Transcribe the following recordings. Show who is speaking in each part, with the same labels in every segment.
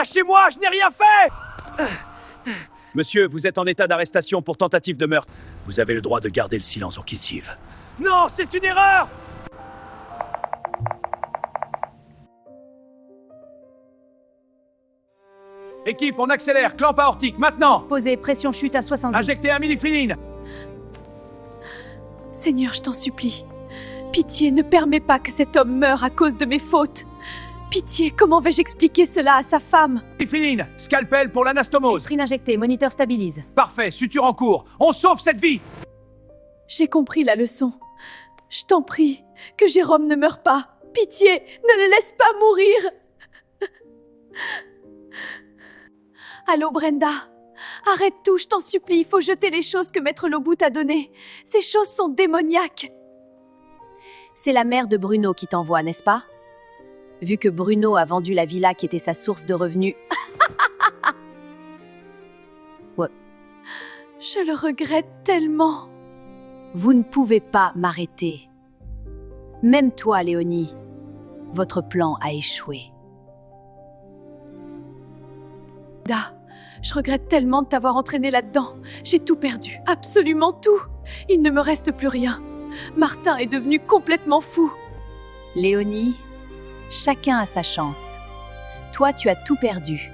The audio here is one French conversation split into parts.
Speaker 1: Lâchez-moi, je n'ai rien fait! Monsieur, vous êtes en état d'arrestation pour tentative de meurtre. Vous avez le droit de garder le silence au Kitsiv. Non, c'est une erreur! Équipe, on accélère, clampe aortique, maintenant!
Speaker 2: Posez, pression chute à 70.
Speaker 1: Injectez amyliphénine!
Speaker 3: Seigneur, je t'en supplie. Pitié, ne permets pas que cet homme meure à cause de mes fautes. Pitié, comment vais-je expliquer cela à sa femme?
Speaker 1: Amyliphénine, scalpel pour l'anastomose.
Speaker 2: Pris injecté, moniteur stabilise.
Speaker 1: Parfait, suture en cours. On sauve cette vie!
Speaker 3: J'ai compris la leçon. Je t'en prie, que Jérôme ne meure pas. Pitié, ne le laisse pas mourir. Allô, Brenda? Arrête tout, je t'en supplie, il faut jeter les choses que Maître Lobout t'a données. Ces choses sont démoniaques.
Speaker 2: C'est la mère de Bruno qui t'envoie, n'est-ce pas? Vu que Bruno a vendu la villa qui était sa source de revenus. Ouais.
Speaker 3: Je le regrette tellement.
Speaker 2: Vous ne pouvez pas m'arrêter. Même toi, Léonie. Votre plan a échoué.
Speaker 3: Da, je regrette tellement de t'avoir entraîné là-dedans. J'ai tout perdu, absolument tout. Il ne me reste plus rien. Martin est devenu complètement fou.
Speaker 2: Léonie, chacun a sa chance. Toi, tu as tout perdu.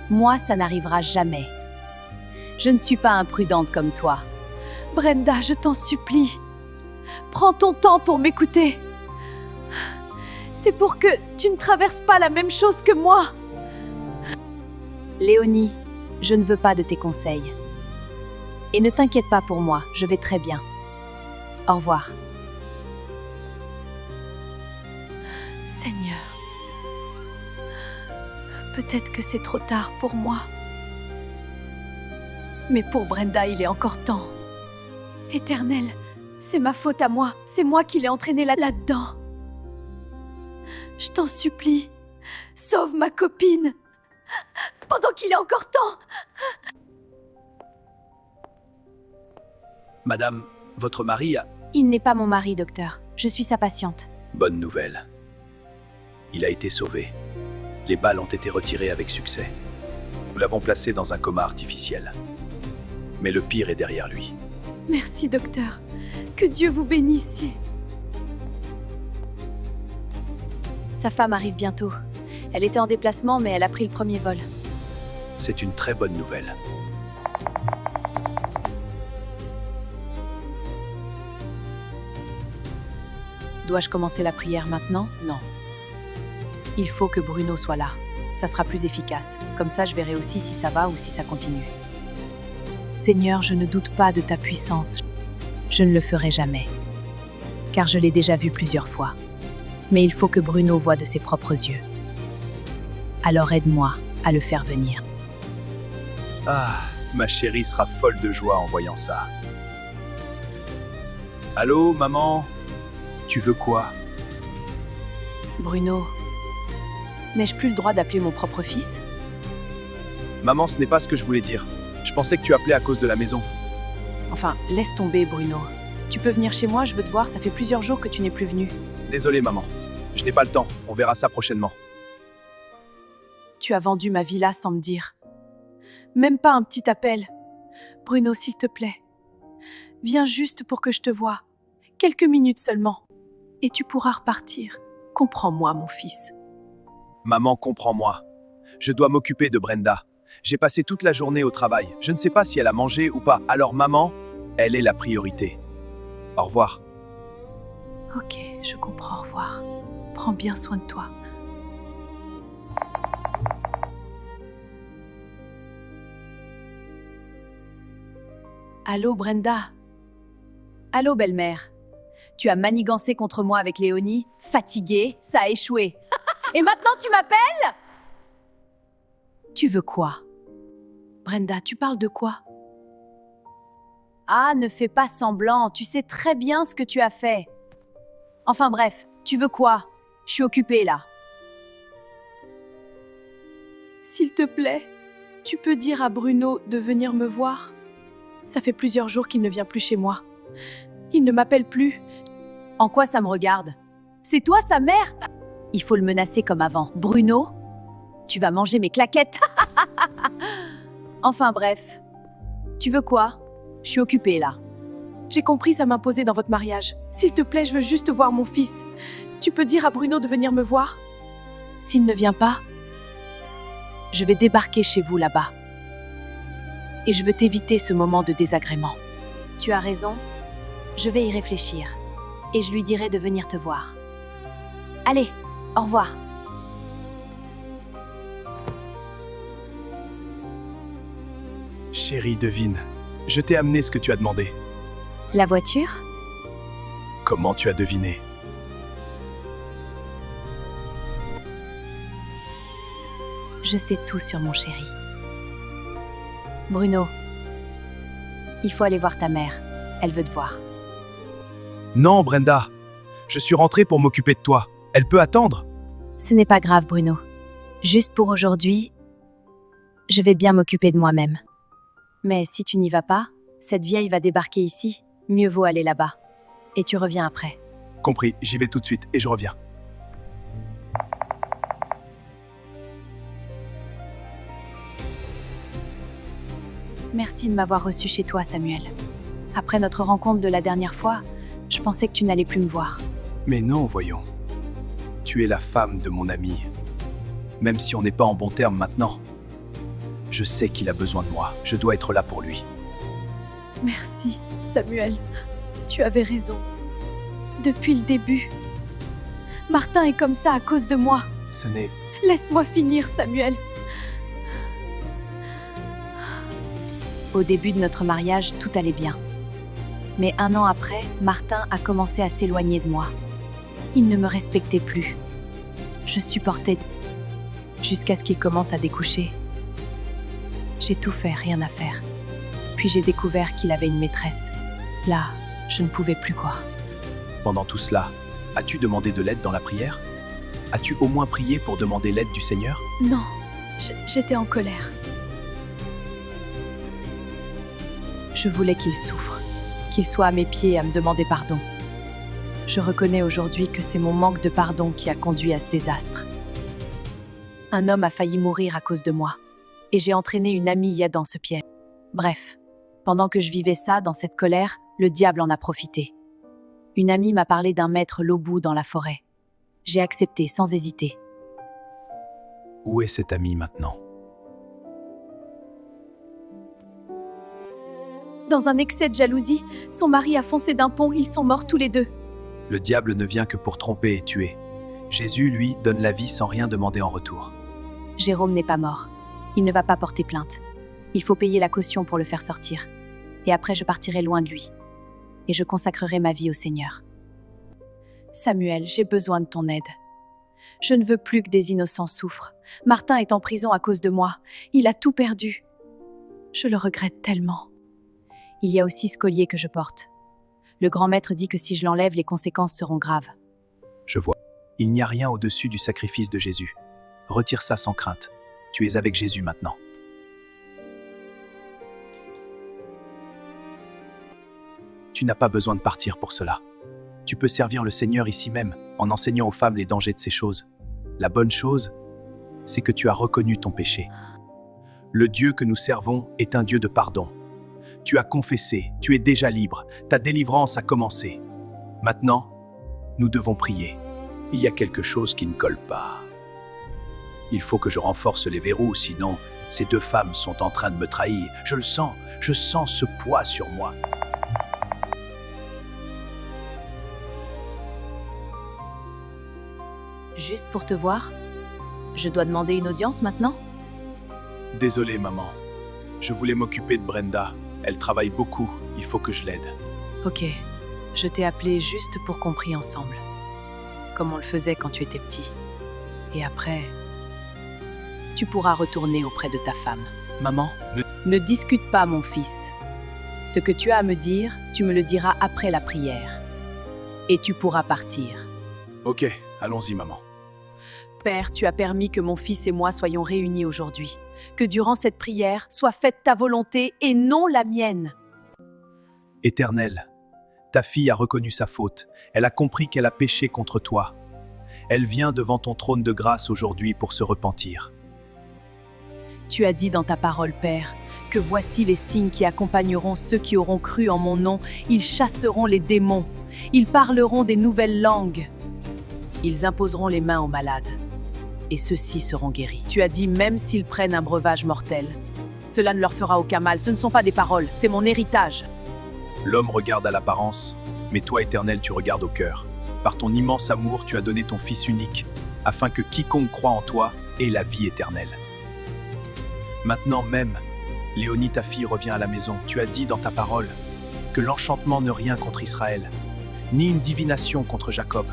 Speaker 2: Moi, ça n'arrivera jamais. Je ne suis pas imprudente comme toi.
Speaker 3: Brenda, je t'en supplie. Prends ton temps pour m'écouter. C'est pour que tu ne traverses pas la même chose que moi.
Speaker 2: Léonie, je ne veux pas de tes conseils. Et ne t'inquiète pas pour moi, je vais très bien. Au revoir.
Speaker 3: Seigneur, peut-être que c'est trop tard pour moi. Mais pour Brenda, il est encore temps. Éternel, c'est ma faute à moi. C'est moi qui l'ai entraînée là-dedans. Je t'en supplie, sauve ma copine. Pendant qu'il est encore temps.
Speaker 1: Madame, votre mari a...
Speaker 2: Il n'est pas mon mari, docteur. Je suis sa patiente.
Speaker 1: Bonne nouvelle. Il a été sauvé. Les balles ont été retirées avec succès. Nous l'avons placé dans un coma artificiel. Mais le pire est derrière lui.
Speaker 3: Merci, docteur. Que Dieu vous bénisse.
Speaker 2: Sa femme arrive bientôt. Elle était en déplacement, mais elle a pris le premier vol.
Speaker 1: C'est une très bonne nouvelle.
Speaker 2: Dois-je commencer la prière maintenant? Non. Il faut que Bruno soit là. Ça sera plus efficace. Comme ça, je verrai aussi si ça va ou si ça continue. Seigneur, je ne doute pas de ta puissance. Je ne le ferai jamais. Car je l'ai déjà vu plusieurs fois. Mais il faut que Bruno voie de ses propres yeux. Alors aide-moi à le faire venir.
Speaker 1: Ah, ma chérie sera folle de joie en voyant ça. Allô, maman? Tu veux quoi?
Speaker 2: Bruno, n'ai-je plus le droit d'appeler mon propre fils?
Speaker 1: Maman, ce n'est pas ce que je voulais dire. Je pensais que tu appelais à cause de la maison.
Speaker 2: Enfin, laisse tomber, Bruno. Tu peux venir chez moi, je veux te voir, ça fait plusieurs jours que tu n'es plus venu.
Speaker 1: Désolé, maman. Je n'ai pas le temps. On verra ça prochainement.
Speaker 3: Tu as vendu ma villa sans me dire. Même pas un petit appel. Bruno, s'il te plaît. Viens juste pour que je te voie. Quelques minutes seulement. Et tu pourras repartir. Comprends-moi, mon fils.
Speaker 1: Maman, comprends-moi. Je dois m'occuper de Brenda. J'ai passé toute la journée au travail. Je ne sais pas si elle a mangé ou pas. Alors maman, elle est la priorité. Au revoir.
Speaker 3: Ok, je comprends, au revoir. Prends bien soin de toi.
Speaker 2: Allô, Brenda? Allô, belle-mère? Tu as manigancé contre moi avec Léonie, fatiguée, ça a échoué. Et maintenant tu m'appelles? Tu veux quoi?
Speaker 3: Brenda, tu parles de quoi?
Speaker 2: Ah, ne fais pas semblant, tu sais très bien ce que tu as fait. Enfin bref, tu veux quoi? Je suis occupée là.
Speaker 3: S'il te plaît, tu peux dire à Bruno de venir me voir? Ça fait plusieurs jours qu'il ne vient plus chez moi. Il ne m'appelle plus.
Speaker 2: En quoi ça me regarde? C'est toi sa mère? Il faut le menacer comme avant. Bruno, Tu vas manger mes claquettes. Enfin bref. Tu veux quoi? Je suis occupée là.
Speaker 3: J'ai compris, ça m'imposait dans votre mariage. S'il te plaît, je veux juste voir mon fils. Tu peux dire à Bruno de venir me voir?
Speaker 2: S'il ne vient pas, je vais débarquer chez vous là-bas. Et je veux t'éviter ce moment de désagrément. Tu as raison. Je vais y réfléchir. Et je lui dirai de venir te voir. Allez, au revoir.
Speaker 1: Chérie, devine. Je t'ai amené ce que tu as demandé.
Speaker 2: La voiture?
Speaker 1: Comment tu as deviné?
Speaker 2: Je sais tout sur mon chéri. Bruno, il faut aller voir ta mère. Elle veut te voir.
Speaker 1: Non, Brenda. Je suis rentré pour m'occuper de toi. Elle peut attendre.
Speaker 2: Ce n'est pas grave, Bruno. Juste pour aujourd'hui, je vais bien m'occuper de moi-même. Mais si tu n'y vas pas, cette vieille va débarquer ici. Mieux vaut aller là-bas. Et tu reviens après.
Speaker 1: Compris, j'y vais tout de suite et je reviens.
Speaker 2: Merci de m'avoir reçu chez toi, Samuel. Après notre rencontre de la dernière fois, je pensais que tu n'allais plus me voir.
Speaker 1: Mais non, voyons. Tu es la femme de mon ami. Même si on n'est pas en bons termes maintenant. Je sais qu'il a besoin de moi. Je dois être là pour lui.
Speaker 3: Merci, Samuel. Tu avais raison. Depuis le début. Martin est comme ça à cause de moi.
Speaker 1: Ce n'est...
Speaker 3: Laisse-moi finir, Samuel.
Speaker 2: Au début de notre mariage, tout allait bien. Mais 1 an après, Martin a commencé à s'éloigner de moi. Il ne me respectait plus. Je supportais jusqu'à ce qu'il commence à découcher. J'ai tout fait, rien à faire. Puis j'ai découvert qu'il avait une maîtresse. Là, je ne pouvais plus quoi.
Speaker 1: Pendant tout cela, as-tu demandé de l'aide dans la prière? As-tu au moins prié pour demander l'aide du Seigneur?
Speaker 3: Non, j'étais en colère.
Speaker 2: Je voulais qu'il souffre, qu'il soit à mes pieds à me demander pardon. Je reconnais aujourd'hui que c'est mon manque de pardon qui a conduit à ce désastre. Un homme a failli mourir à cause de moi, et j'ai entraîné une amie dans ce piège. Bref, pendant que je vivais ça, dans cette colère, le diable en a profité. Une amie m'a parlé d'un maître lobou dans la forêt. J'ai accepté sans hésiter.
Speaker 1: Où est cet ami maintenant?
Speaker 3: Dans un excès de jalousie, son mari a foncé d'un pont, ils sont morts tous les deux.
Speaker 1: Le diable ne vient que pour tromper et tuer. Jésus, lui, donne la vie sans rien demander en retour.
Speaker 2: Jérôme n'est pas mort. Il ne va pas porter plainte. Il faut payer la caution pour le faire sortir. Et après, je partirai loin de lui. Et je consacrerai ma vie au Seigneur.
Speaker 3: Samuel, j'ai besoin de ton aide. Je ne veux plus que des innocents souffrent. Martin est en prison à cause de moi. Il a tout perdu. Je le regrette tellement.
Speaker 2: Il y a aussi ce collier que je porte. Le grand maître dit que si je l'enlève, les conséquences seront graves.
Speaker 1: Je vois. Il n'y a rien au-dessus du sacrifice de Jésus. Retire ça sans crainte. Tu es avec Jésus maintenant. Tu n'as pas besoin de partir pour cela. Tu peux servir le Seigneur ici même, en enseignant aux femmes les dangers de ces choses. La bonne chose, c'est que tu as reconnu ton péché. Le Dieu que nous servons est un Dieu de pardon. Tu as confessé, tu es déjà libre, ta délivrance a commencé. Maintenant, nous devons prier. Il y a quelque chose qui ne colle pas. Il faut que je renforce les verrous, sinon ces 2 femmes sont en train de me trahir. Je le sens, je sens ce poids sur moi.
Speaker 2: Juste pour te voir? Je dois demander une audience maintenant?
Speaker 1: Désolé, maman. Je voulais m'occuper de Brenda. Elle travaille beaucoup, il faut que je l'aide.
Speaker 2: Ok, je t'ai appelé juste pour qu'on prie ensemble. Comme on le faisait quand tu étais petit. Et après, tu pourras retourner auprès de ta femme.
Speaker 1: Maman,
Speaker 2: Ne discute pas, mon fils. Ce que tu as à me dire, tu me le diras après la prière. Et tu pourras partir.
Speaker 1: Ok, allons-y, maman.
Speaker 3: Père, tu as permis que mon fils et moi soyons réunis aujourd'hui. Que durant cette prière, soit faite ta volonté et non la mienne.
Speaker 1: Éternel, ta fille a reconnu sa faute. Elle a compris qu'elle a péché contre toi. Elle vient devant ton trône de grâce aujourd'hui pour se repentir.
Speaker 3: Tu as dit dans ta parole, Père, que voici les signes qui accompagneront ceux qui auront cru en mon nom. Ils chasseront les démons. Ils parleront des nouvelles langues. Ils imposeront les mains aux malades. Et ceux-ci seront guéris. Tu as dit même s'ils prennent un breuvage mortel. Cela ne leur fera aucun mal. Ce ne sont pas des paroles, c'est mon héritage.
Speaker 1: L'homme regarde à l'apparence, mais toi, Éternel, tu regardes au cœur. Par ton immense amour, tu as donné ton Fils unique, afin que quiconque croit en toi ait la vie éternelle. Maintenant même, Léonie, ta fille, revient à la maison. Tu as dit dans ta parole que l'enchantement ne rien contre Israël, ni une divination contre Jacob.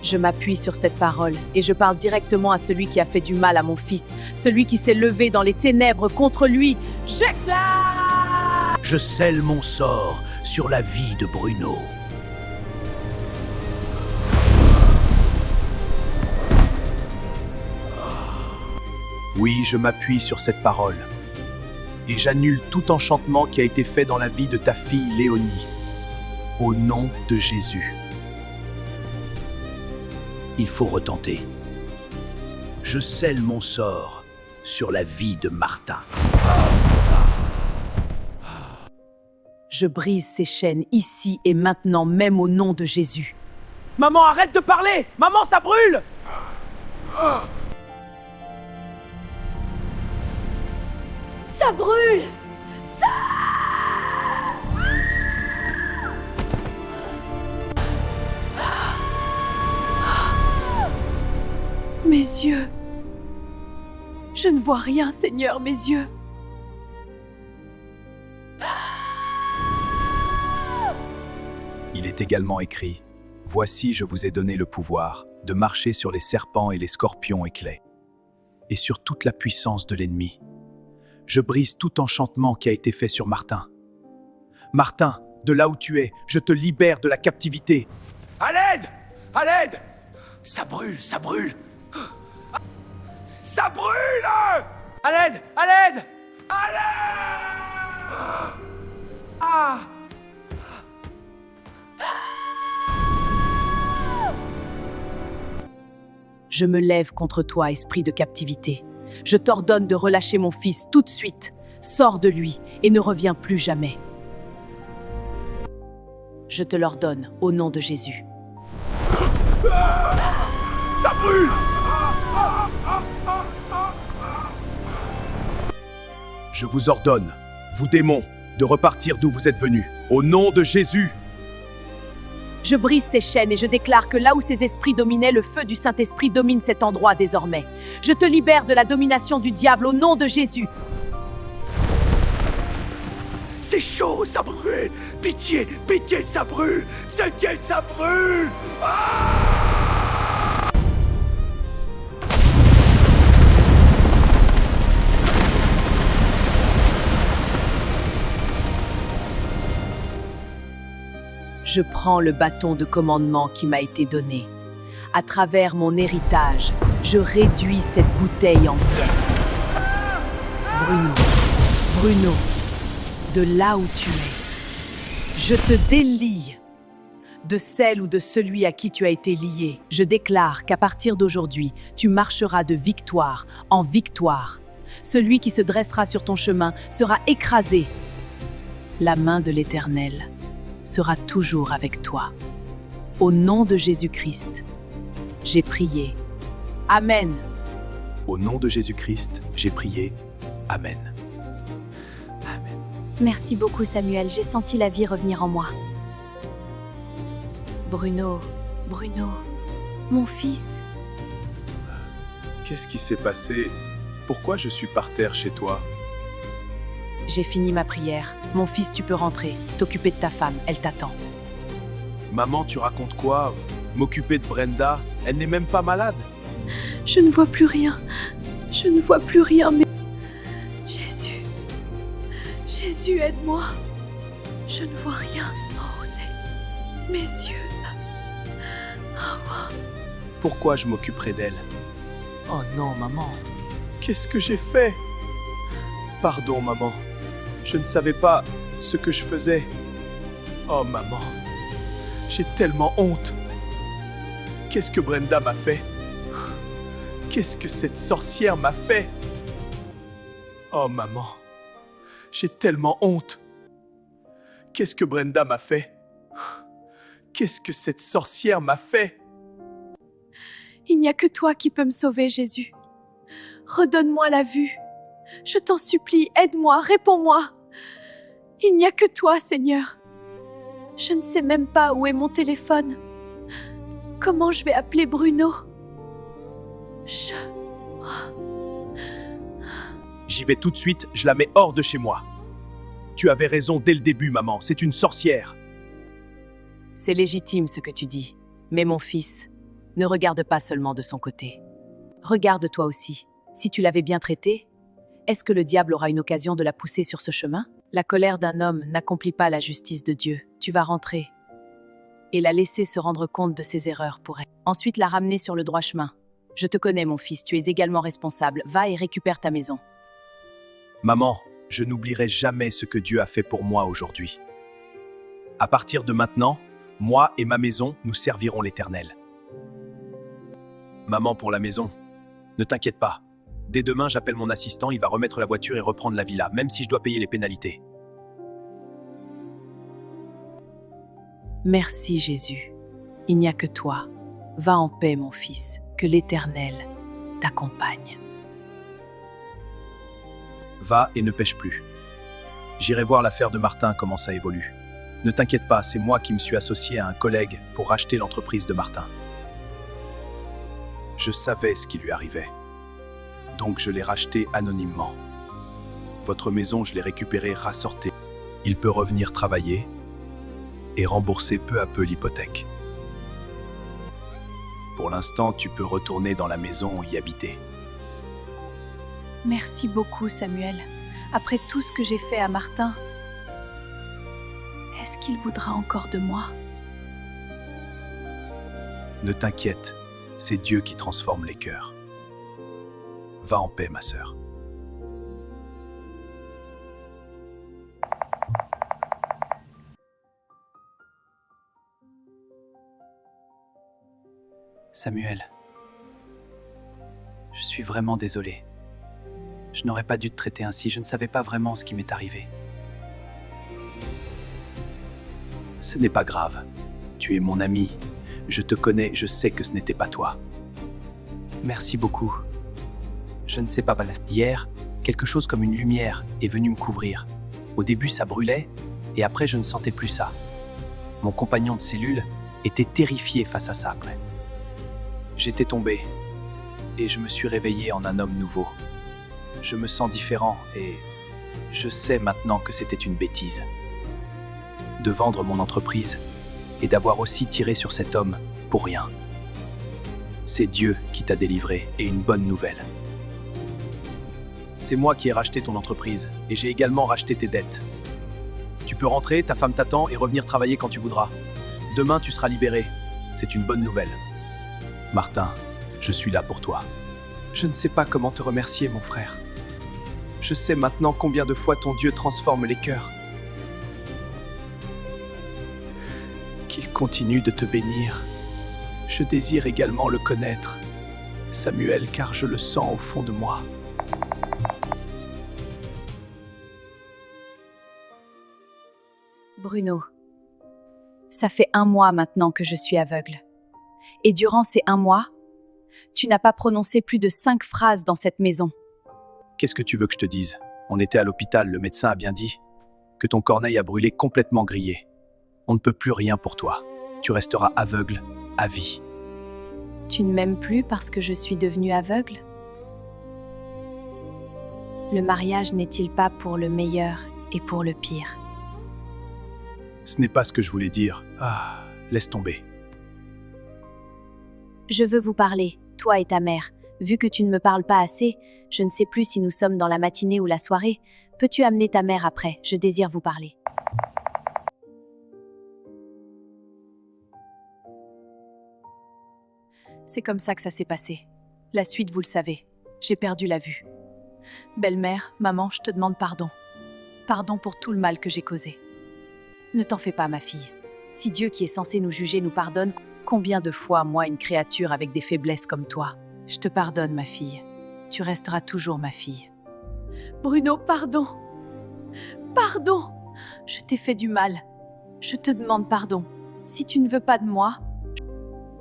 Speaker 3: Je m'appuie sur cette parole et je parle directement à celui qui a fait du mal à mon fils, celui qui s'est levé dans les ténèbres contre lui. J'éclate!
Speaker 4: Je scelle mon sort sur la vie de Bruno.
Speaker 1: Oui, je m'appuie sur cette parole. Et j'annule tout enchantement qui a été fait dans la vie de ta fille Léonie. Au nom de Jésus.
Speaker 4: Il faut retenter. Je scelle mon sort sur la vie de Martin.
Speaker 3: Je brise ces chaînes ici et maintenant, même au nom de Jésus.
Speaker 1: Maman, arrête de parler! Maman, ça brûle!
Speaker 3: Ça brûle! Mes yeux. Je ne vois rien, Seigneur, mes yeux.
Speaker 1: Il est également écrit, « Voici, je vous ai donné le pouvoir de marcher sur les serpents et les scorpions éclaies, et sur toute la puissance de l'ennemi. Je brise tout enchantement qui a été fait sur Martin. Martin, de là où tu es, je te libère de la captivité. À l'aide! À l'aide! Ça brûle, ça brûle! Ça brûle! À l'aide! À l'aide! À l'aide! Ah!
Speaker 3: Je me lève contre toi, esprit de captivité. Je t'ordonne de relâcher mon fils tout de suite. Sors de lui et ne reviens plus jamais. Je te l'ordonne au nom de Jésus.
Speaker 1: Ça brûle! Je vous ordonne, vous démons, de repartir d'où vous êtes venus. Au nom de Jésus!
Speaker 3: Je brise ces chaînes et je déclare que là où ces esprits dominaient, le feu du Saint-Esprit domine cet endroit désormais. Je te libère de la domination du diable au nom de Jésus.
Speaker 4: C'est chaud, ça brûle! Pitié, pitié, ça brûle! Pitié, ça brûle!
Speaker 3: Je prends le bâton de commandement qui m'a été donné. À travers mon héritage, je réduis cette bouteille en miettes. Bruno, Bruno, de là où tu es, je te délie de celle ou de celui à qui tu as été lié. Je déclare qu'à partir d'aujourd'hui, tu marcheras de victoire en victoire. Celui qui se dressera sur ton chemin sera écrasé. La main de l'Éternel sera toujours avec toi. Au nom de Jésus-Christ, j'ai prié. Amen.
Speaker 1: Au nom de Jésus-Christ, j'ai prié. Amen. Amen.
Speaker 5: Merci beaucoup Samuel, j'ai senti la vie revenir en moi.
Speaker 3: Bruno, Bruno, mon fils.
Speaker 1: Qu'est-ce qui s'est passé? Pourquoi je suis par terre chez toi?
Speaker 3: J'ai fini ma prière. Mon fils, tu peux rentrer. T'occuper de ta femme, elle t'attend.
Speaker 1: Maman, tu racontes quoi? M'occuper de Brenda? Elle n'est même pas malade.
Speaker 3: Je ne vois plus rien. Je ne vois plus rien, mais... Jésus. Jésus, aide-moi. Je ne vois rien. Oh, mes yeux. Oh.
Speaker 1: Pourquoi je m'occuperai d'elle? Oh non, maman. Qu'est-ce que j'ai fait? Pardon, maman. Je ne savais pas ce que je faisais. Oh, maman. J'ai tellement honte. Qu'est-ce que Brenda m'a fait? Qu'est-ce que cette sorcière m'a fait? Oh maman, j'ai tellement honte. Qu'est-ce que Brenda m'a fait? Qu'est-ce que cette sorcière m'a fait?
Speaker 3: Il n'y a que toi qui peux me sauver, Jésus. Redonne-moi la vue. Je t'en supplie, aide-moi, réponds-moi. Il n'y a que toi, Seigneur. Je ne sais même pas où est mon téléphone. Comment je vais appeler Bruno?
Speaker 1: J'y vais tout de suite, je la mets hors de chez moi. Tu avais raison dès le début, maman, c'est une sorcière.
Speaker 2: C'est légitime ce que tu dis. Mais mon fils, ne regarde pas seulement de son côté. Regarde toi aussi. Si tu l'avais bien traitée, est-ce que le diable aura une occasion de la pousser sur ce chemin? La colère d'un homme n'accomplit pas la justice de Dieu. Tu vas rentrer et la laisser se rendre compte de ses erreurs pour elle. Ensuite, la ramener sur le droit chemin. Je te connais, mon fils, tu es également responsable. Va et récupère ta maison.
Speaker 1: Maman, je n'oublierai jamais ce que Dieu a fait pour moi aujourd'hui. À partir de maintenant, moi et ma maison, nous servirons l'Éternel. Maman, pour la maison, ne t'inquiète pas. Dès demain, j'appelle mon assistant, il va remettre la voiture et reprendre la villa, même si je dois payer les pénalités.
Speaker 2: Merci, Jésus. Il n'y a que toi. Va en paix, mon fils. Que l'Éternel t'accompagne.
Speaker 1: Va et ne pêche plus. J'irai voir l'affaire de Martin, comment ça évolue. Ne t'inquiète pas, c'est moi qui me suis associé à un collègue pour racheter l'entreprise de Martin. Je savais ce qui lui arrivait. Donc je l'ai racheté anonymement. Votre maison, je l'ai récupérée, rassortée. Il peut revenir travailler et rembourser peu à peu l'hypothèque. Pour l'instant, tu peux retourner dans la maison et y habiter.
Speaker 3: Merci beaucoup, Samuel. Après tout ce que j'ai fait à Martin, est-ce qu'il voudra encore de moi?
Speaker 1: Ne t'inquiète, c'est Dieu qui transforme les cœurs. Va en paix, ma sœur.
Speaker 6: Samuel, je suis vraiment désolé. Je n'aurais pas dû te traiter ainsi, je ne savais pas vraiment ce qui m'est arrivé.
Speaker 1: Ce n'est pas grave. Tu es mon ami. Je te connais, je sais que ce n'était pas toi.
Speaker 6: Merci beaucoup. Je ne sais pas, hier, quelque chose comme une lumière est venu me couvrir. Au début, ça brûlait, et après, je ne sentais plus ça. Mon compagnon de cellule était terrifié face à ça après. J'étais tombé, et je me suis réveillé en un homme nouveau. Je me sens différent, et je sais maintenant que c'était une bêtise. De vendre mon entreprise, et d'avoir aussi tiré sur cet homme pour rien. C'est Dieu qui t'a délivré, et une bonne nouvelle. C'est moi qui ai racheté ton entreprise, et j'ai également racheté tes dettes. Tu peux rentrer, ta femme t'attend, et revenir travailler quand tu voudras. Demain, tu seras libéré. C'est une bonne nouvelle. Martin, je suis là pour toi. Je ne sais pas comment te remercier, mon frère. Je sais maintenant combien de fois ton Dieu transforme les cœurs. Qu'il continue de te bénir. Je désire également le connaître, Samuel, car je le sens au fond de moi.
Speaker 2: Bruno, ça fait 1 mois maintenant que je suis aveugle. Et durant ces 1 mois, tu n'as pas prononcé plus de 5 phrases dans cette maison.
Speaker 1: Qu'est-ce que tu veux que je te dise? On était à l'hôpital, le médecin a bien dit que ton corneille a brûlé complètement grillé. On ne peut plus rien pour toi. Tu resteras aveugle à vie.
Speaker 2: Tu ne m'aimes plus parce que je suis devenue aveugle? Le mariage n'est-il pas pour le meilleur et pour le pire?
Speaker 1: Ce n'est pas ce que je voulais dire. Ah, laisse tomber.
Speaker 5: Je veux vous parler, toi et ta mère. Vu que tu ne me parles pas assez, je ne sais plus si nous sommes dans la matinée ou la soirée. Peux-tu amener ta mère après? Je désire vous parler.
Speaker 3: C'est comme ça que ça s'est passé. La suite, vous le savez. J'ai perdu la vue. Belle-mère, maman, je te demande pardon. Pardon pour tout le mal que j'ai causé.
Speaker 2: Ne t'en fais pas, ma fille. Si Dieu qui est censé nous juger nous pardonne, combien de fois, moi, une créature avec des faiblesses comme toi? Je te pardonne, ma fille. Tu resteras toujours ma fille.
Speaker 3: Bruno, pardon. Pardon. Je t'ai fait du mal. Je te demande pardon. Si tu ne veux pas de moi,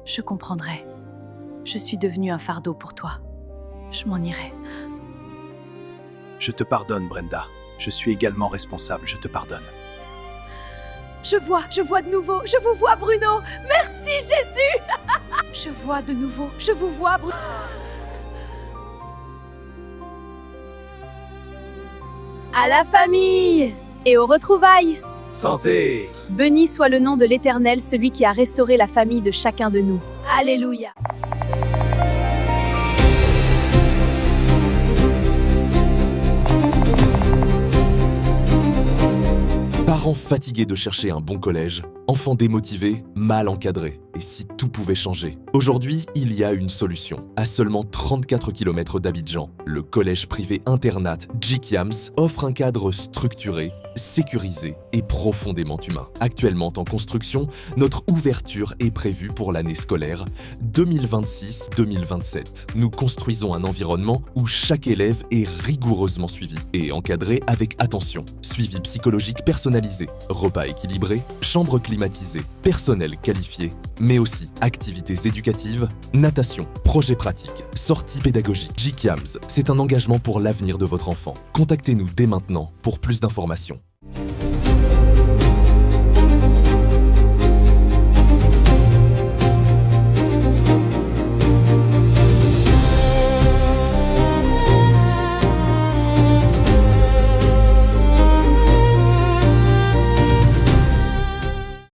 Speaker 3: je comprendrai. Je suis devenue un fardeau pour toi. Je m'en irai.
Speaker 1: Je te pardonne, Brenda. Je suis également responsable, je te pardonne.
Speaker 3: Je vois de nouveau. Je vous vois, Bruno. Merci, Jésus. Je vois de nouveau. Je vous vois, Bruno.
Speaker 5: À la famille et aux retrouvailles.
Speaker 4: Santé!
Speaker 5: Béni soit le nom de l'Éternel, celui qui a restauré la famille de chacun de nous. Alléluia.
Speaker 7: Parents fatigués de chercher un bon collège, enfants démotivés, mal encadrés. Et si tout pouvait changer? Aujourd'hui, il y a une solution. À seulement 34 km d'Abidjan, le collège privé internat Djikiams offre un cadre structuré, sécurisé et profondément humain. Actuellement en construction, notre ouverture est prévue pour l'année scolaire 2026-2027. Nous construisons un environnement où chaque élève est rigoureusement suivi et encadré avec attention. Suivi psychologique personnalisé, repas équilibrés, chambre climatisée, personnel qualifié, mais aussi activités éducatives, natation, projets pratiques, sorties pédagogiques. Djikiams, c'est un engagement pour l'avenir de votre enfant. Contactez-nous dès maintenant pour plus d'informations.